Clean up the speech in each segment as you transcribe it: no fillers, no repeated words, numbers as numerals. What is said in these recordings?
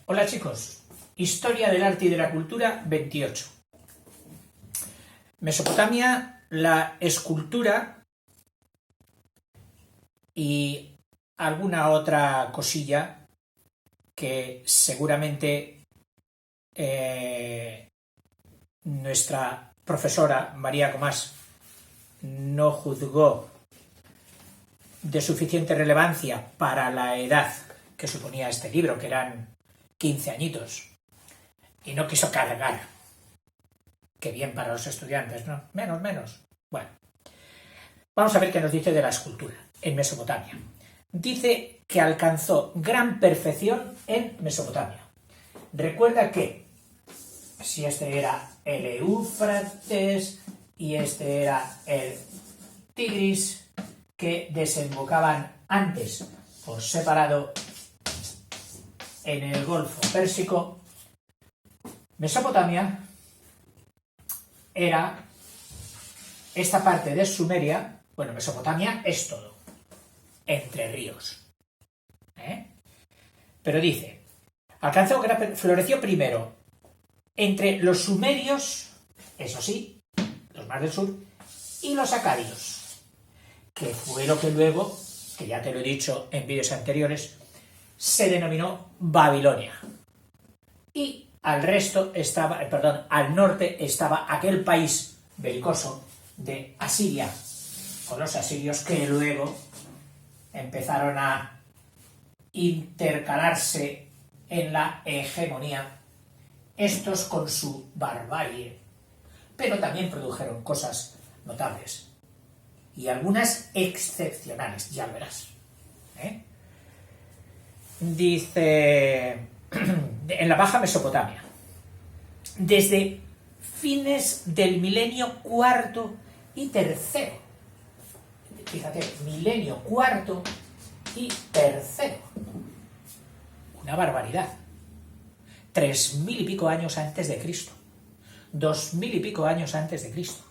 Hola chicos, Historia del arte y de la cultura 28. Mesopotamia, la escultura y alguna otra cosilla que seguramente nuestra profesora María Comás no juzgó de suficiente relevancia para la edad que suponía este libro, que eran 15 añitos, y no quiso cargar. Qué bien para los estudiantes, ¿no? Menos. Bueno, vamos a ver qué nos dice de la escultura en Mesopotamia. Dice que alcanzó gran perfección en Mesopotamia. Recuerda que si este era el Éufrates y este era el Tigris, que desembocaban antes por separado en el Golfo Pérsico, Mesopotamia era esta parte de Sumeria. Bueno, Mesopotamia es todo, entre ríos. Pero dice, floreció primero entre los sumerios, eso sí, los más del sur, y los acadios, que fue lo que luego, que ya te lo he dicho en vídeos anteriores, se denominó Babilonia. Y al norte estaba aquel país belicoso de Asiria, con los asirios que luego empezaron a intercalarse en la hegemonía, estos con su barbarie, pero también produjeron cosas notables y algunas excepcionales, ya lo verás. Dice, en la Baja Mesopotamia, desde fines del milenio cuarto y tercero, fíjate, milenio cuarto y tercero, una barbaridad, 3000 y pico años antes de Cristo, 2000 y pico años antes de Cristo,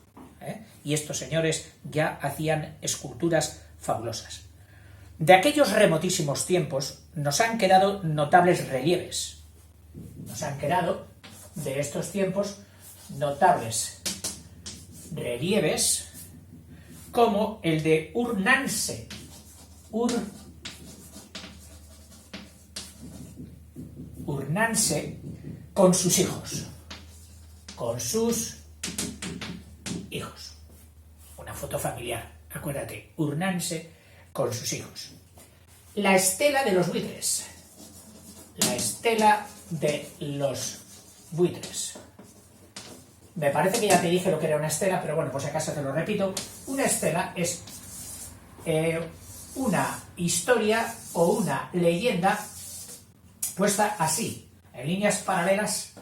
y estos señores ya hacían esculturas fabulosas. De aquellos remotísimos tiempos nos han quedado notables relieves. Nos han quedado, de estos tiempos, notables relieves como el de Ur-Nanse. Ur-Nanse con sus hijos. Una foto familiar, acuérdate, Ur-Nanse con sus hijos. La estela de los buitres. Me parece que ya te dije lo que era una estela, pero bueno, por si acaso te lo repito. Una estela es una historia o una leyenda puesta así, en líneas paralelas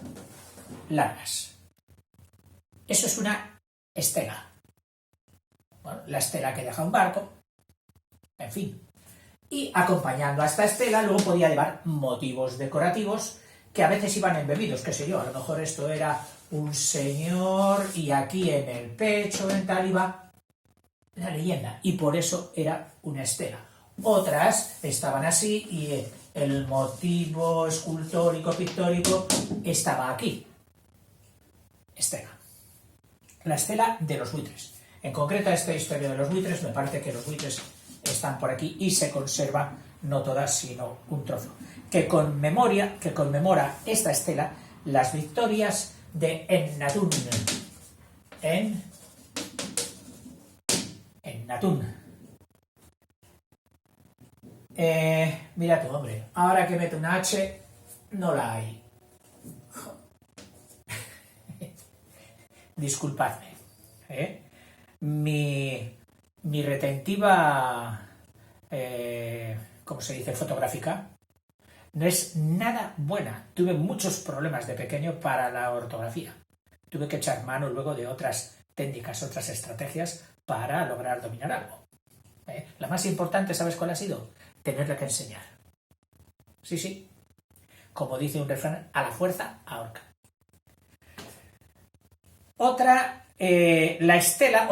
largas. Eso es una estela. Bueno, la estela que deja un barco, en fin. Y acompañando a esta estela luego podía llevar motivos decorativos que a veces iban embebidos, qué sé yo, a lo mejor esto era un señor y aquí en el pecho, en tal, iba la leyenda, y por eso era una estela. Otras estaban así y el motivo escultórico, pictórico, estaba aquí. Estela. La estela de los buitres. En concreto, esta historia de los buitres, me parece que los buitres están por aquí y se conserva, no todas, sino un trozo, que conmemora esta estela las victorias de Ennatún. Ennatún. Mira tú, hombre, ahora que meto una H, no la hay. Disculpadme. Mi retentiva, ¿cómo se dice?, fotográfica, no es nada buena. Tuve muchos problemas de pequeño para la ortografía. Tuve que echar mano luego de otras técnicas, otras estrategias para lograr dominar algo. La más importante, ¿sabes cuál ha sido? Tenerla que enseñar. Sí. Como dice un refrán, a la fuerza ahorca. Otra estela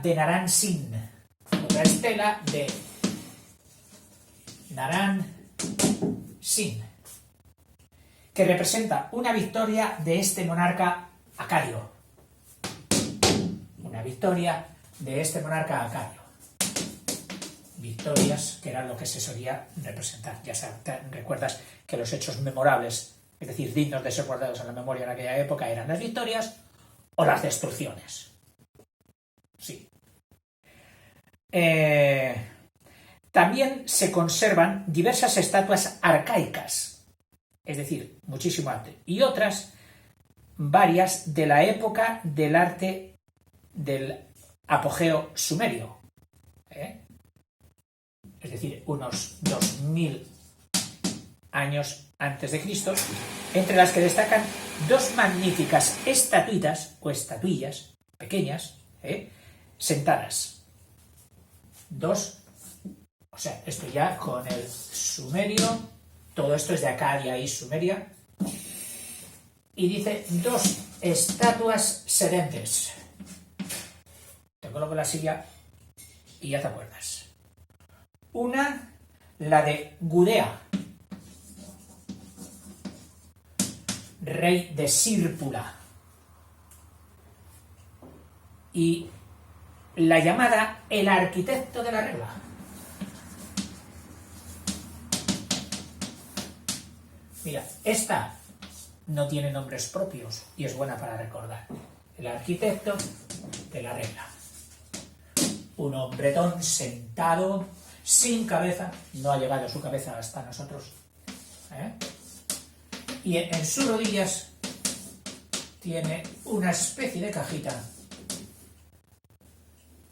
de Naram-Sin. Otra estela de Naram-Sin. que representa una victoria de este monarca acadio. Una victoria de este monarca acadio. Victorias que eran lo que se solía representar. Ya recuerdas que los hechos memorables, es decir, dignos de ser guardados en la memoria en aquella época, eran las victorias o las destrucciones. Sí. También se conservan diversas estatuas arcaicas, es decir, muchísimo arte, y otras varias de la época del arte del apogeo sumerio, es decir, unos 2000 años antes de Cristo, entre las que destacan dos magníficas estatuitas o estatuillas pequeñas, sentadas. Dos, o sea, esto ya con el sumerio, todo esto es de Acadia y Sumeria, y dice dos estatuas sedentes. Te coloco la silla y ya te acuerdas. Una, la de Gudea, rey de Sírpula, y la llamada el arquitecto de la regla. Mira, esta no tiene nombres propios y es buena para recordar. El arquitecto de la regla. Un hombretón sentado, sin cabeza, no ha llegado su cabeza hasta nosotros, y en sus rodillas tiene una especie de cajita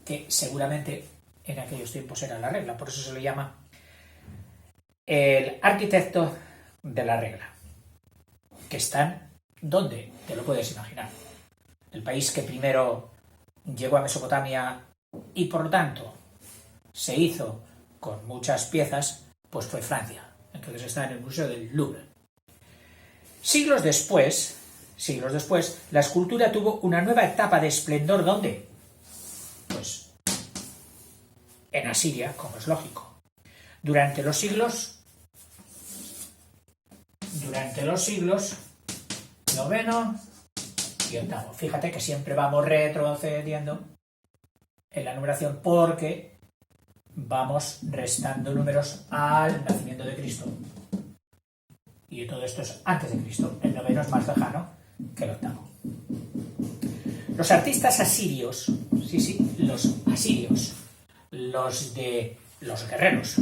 que seguramente en aquellos tiempos era la regla, por eso se le llama el arquitecto de la regla. Que están, ¿dónde? Te lo puedes imaginar. El país que primero llegó a Mesopotamia y por lo tanto se hizo con muchas piezas, pues fue Francia. Entonces está en el Museo del Louvre. Siglos después, la escultura tuvo una nueva etapa de esplendor, ¿dónde? Pues en Asiria, como es lógico. Durante los siglos noveno y octavo. Fíjate que siempre vamos retrocediendo en la numeración porque vamos restando números al nacimiento de Cristo. Y todo esto es antes de Cristo. El noveno es más lejano que el octavo. Los artistas asirios, los asirios, los de los guerreros,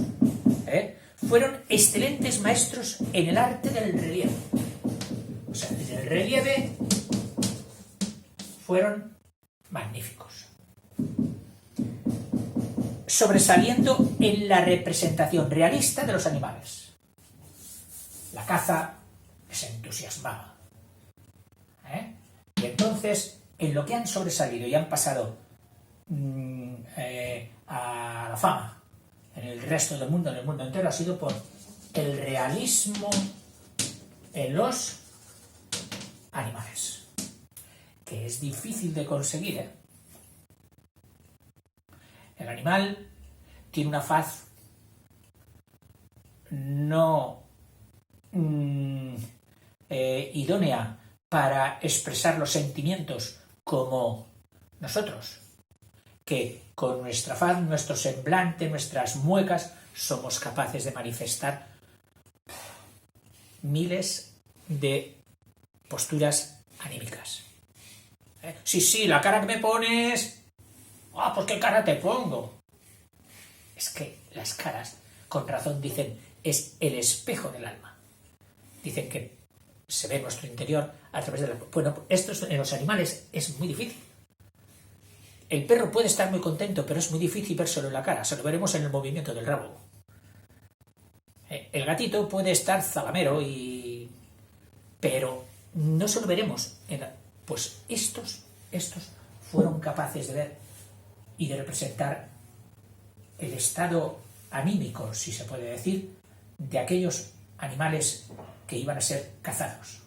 fueron excelentes maestros en el arte del relieve. O sea, en el relieve fueron magníficos. Sobresaliendo en la representación realista de los animales. La caza les entusiasmaba. Y entonces, en lo que han sobresalido y han pasado a la fama en el resto del mundo, en el mundo entero, ha sido por el realismo en los animales, que es difícil de conseguir. El animal tiene una faz no idónea para expresar los sentimientos como nosotros, que con nuestra faz, nuestro semblante, nuestras muecas, somos capaces de manifestar miles de posturas anímicas. Sí, la cara que me pones... pues qué cara te pongo. Es que las caras, con razón dicen, es el espejo del alma. Dicen que se ve nuestro interior a través de la... Bueno, esto en los animales es muy difícil. El perro puede estar muy contento, pero es muy difícil vérselo en la cara. Se lo veremos en el movimiento del rabo. El gatito puede estar zalamero pero no se lo veremos. Pues estos fueron capaces de ver y de representar el estado anímico, si se puede decir, de aquellos animales que iban a ser cazados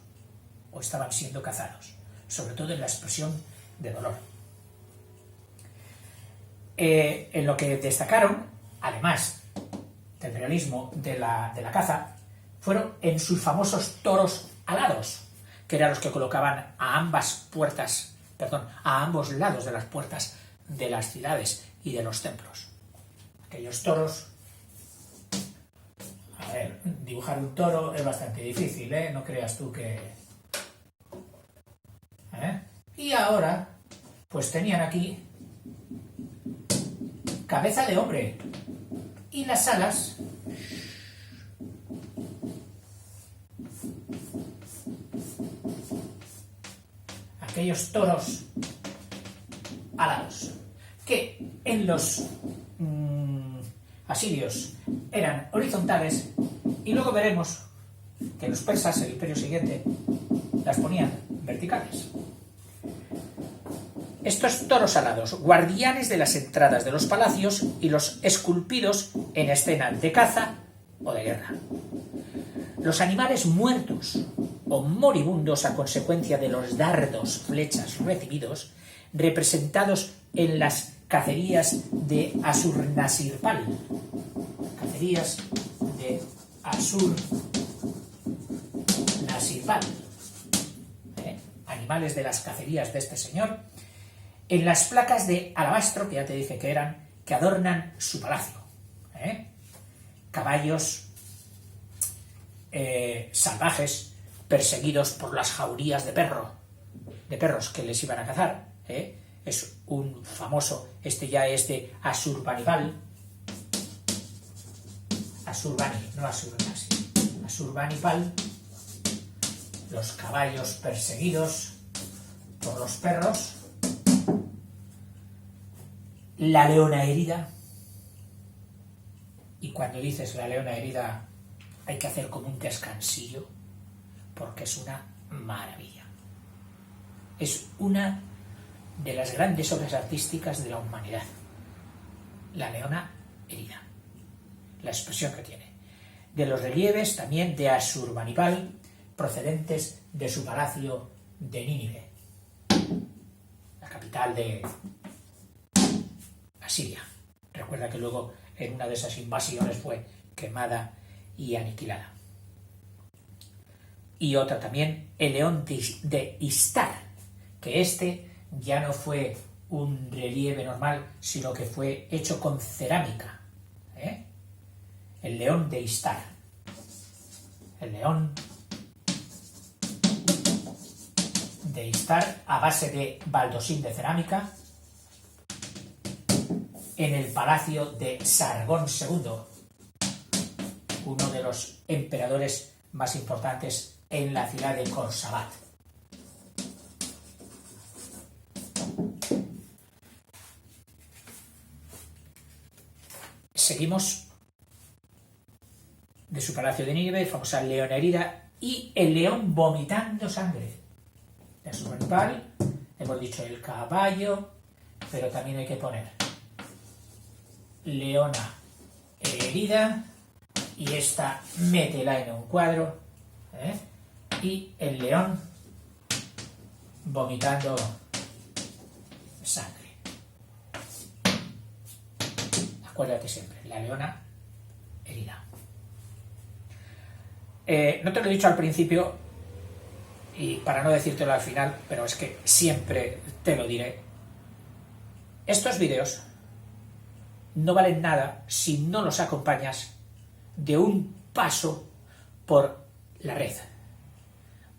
o estaban siendo cazados, sobre todo en la expresión de dolor. En lo que destacaron, además del realismo de la caza, fueron en sus famosos toros alados, que eran los que colocaban a ambos lados de las puertas de las ciudades y de los templos. Aquellos toros. A ver, dibujar un toro es bastante difícil, ¿eh? No creas tú que... Y ahora, pues tenían aquí cabeza de hombre y las alas aquellos toros alados, que en los asirios eran horizontales, y luego veremos que los persas, el imperio siguiente, las ponían verticales. Estos toros alados, guardianes de las entradas de los palacios y los esculpidos en escena de caza o de guerra. Los animales muertos o moribundos a consecuencia de los dardos, flechas recibidos, representados en las cacerías de Ashurnasirpal. Cacerías de Ashurnasirpal. Animales de las cacerías de este señor. En las placas de alabastro, que ya te dije que eran, que adornan su palacio. Caballos salvajes, perseguidos por las jaurías de perros que les iban a cazar. Es un famoso, este ya es de Asurbanipal. Asurbanipal. Los caballos perseguidos por los perros. La leona herida. Y cuando dices la leona herida, hay que hacer como un descansillo, porque es una maravilla. Es una de las grandes obras artísticas de la humanidad. La leona herida. La expresión que tiene. De los relieves también de Asurbanipal, procedentes de su palacio de Nínive, la capital de Asiria. Recuerda que luego en una de esas invasiones fue quemada y aniquilada. Y otra también, el león de Istar, que este ya no fue un relieve normal, sino que fue hecho con cerámica. El león de Istar. El león de Istar a base de baldosín de cerámica en el palacio de Sargón II, uno de los emperadores más importantes en la ciudad de Khorramshahr. Seguimos de su palacio de Nínive, famosa leona herida y el león vomitando sangre. De Asurbanipal, hemos dicho el caballo, pero también hay que poner leona herida, y esta métela en un cuadro, y el león vomitando sangre. Acuérdate siempre, la leona herida. No te lo he dicho al principio, y para no decírtelo al final, pero es que siempre te lo diré. Estos vídeos no valen nada si no los acompañas de un paso por la red,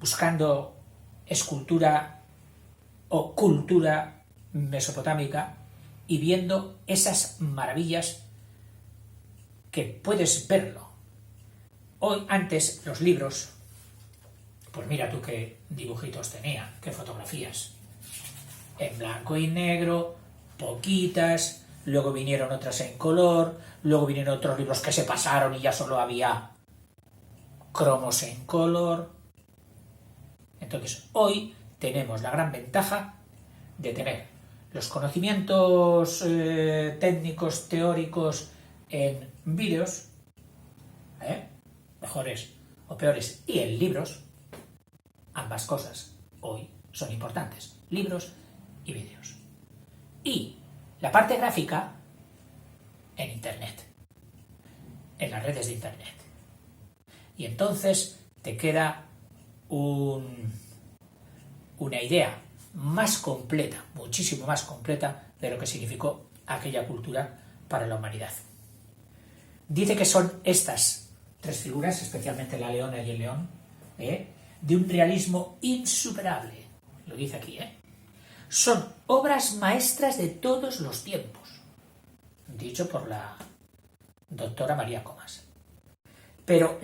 buscando escultura o cultura mesopotámica y viendo esas maravillas que puedes verlo. Hoy, antes, los libros, pues mira tú qué dibujitos tenían, qué fotografías. En blanco y negro, poquitas, luego vinieron otras en color, luego vinieron otros libros que se pasaron y ya solo había cromos en color. Entonces, hoy tenemos la gran ventaja de tener los conocimientos técnicos, teóricos en vídeos, mejores o peores, y en libros. Ambas cosas hoy son importantes, libros y vídeos. Y la parte gráfica en Internet, en las redes de Internet. Y entonces te queda una idea más completa, muchísimo más completa de lo que significó aquella cultura para la humanidad. Dice que son estas tres figuras, especialmente la leona y el león, de un realismo insuperable. Lo dice aquí, Son obras maestras de todos los tiempos, dicho por la doctora María Comas. Pero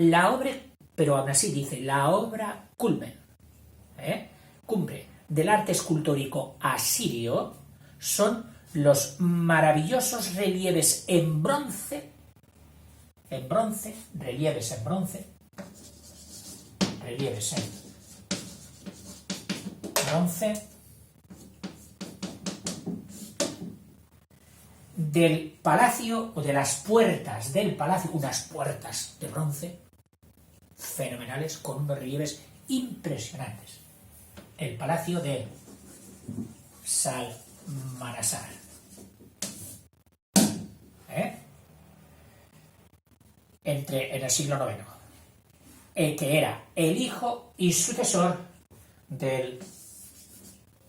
aún así dice, la obra cumbre del arte escultórico asirio son los maravillosos relieves en bronce, del palacio o de las puertas del palacio, unas puertas de bronce fenomenales con unos relieves impresionantes. El palacio de Salmanasar. En el siglo IX. Que era el hijo y sucesor del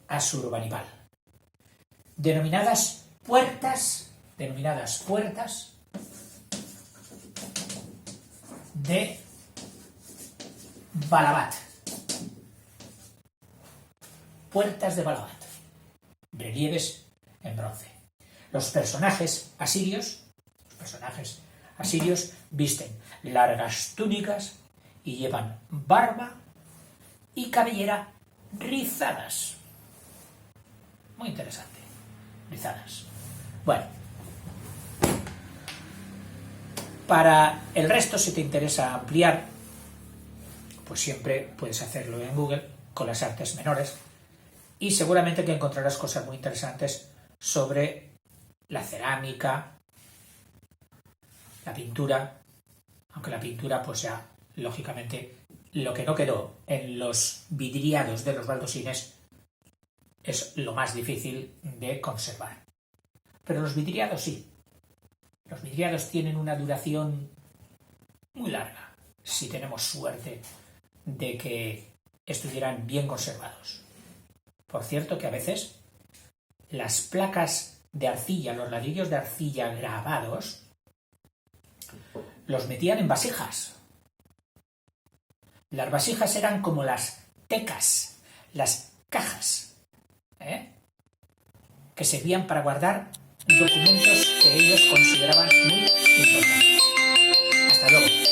Asurbanipal. Denominadas puertas de Balabat. Puertas de Balabat. Relieves en bronce. Los personajes asirios visten largas túnicas y llevan barba y cabellera rizadas. Muy interesante. Rizadas. Bueno. Para el resto, si te interesa ampliar, pues siempre puedes hacerlo en Google con las artes menores y seguramente que encontrarás cosas muy interesantes sobre la cerámica, la pintura, aunque la pintura pues ya, lógicamente, lo que no quedó en los vidriados de los baldosines es lo más difícil de conservar. Pero los vidriados sí. Los vidriados tienen una duración muy larga, si tenemos suerte de que estuvieran bien conservados. Por cierto que a veces las placas de arcilla, los ladrillos de arcilla grabados, los metían en vasijas. Las vasijas eran como las tecas, las cajas, que servían para guardar documentos que ellos consideraban muy importantes. Hasta luego.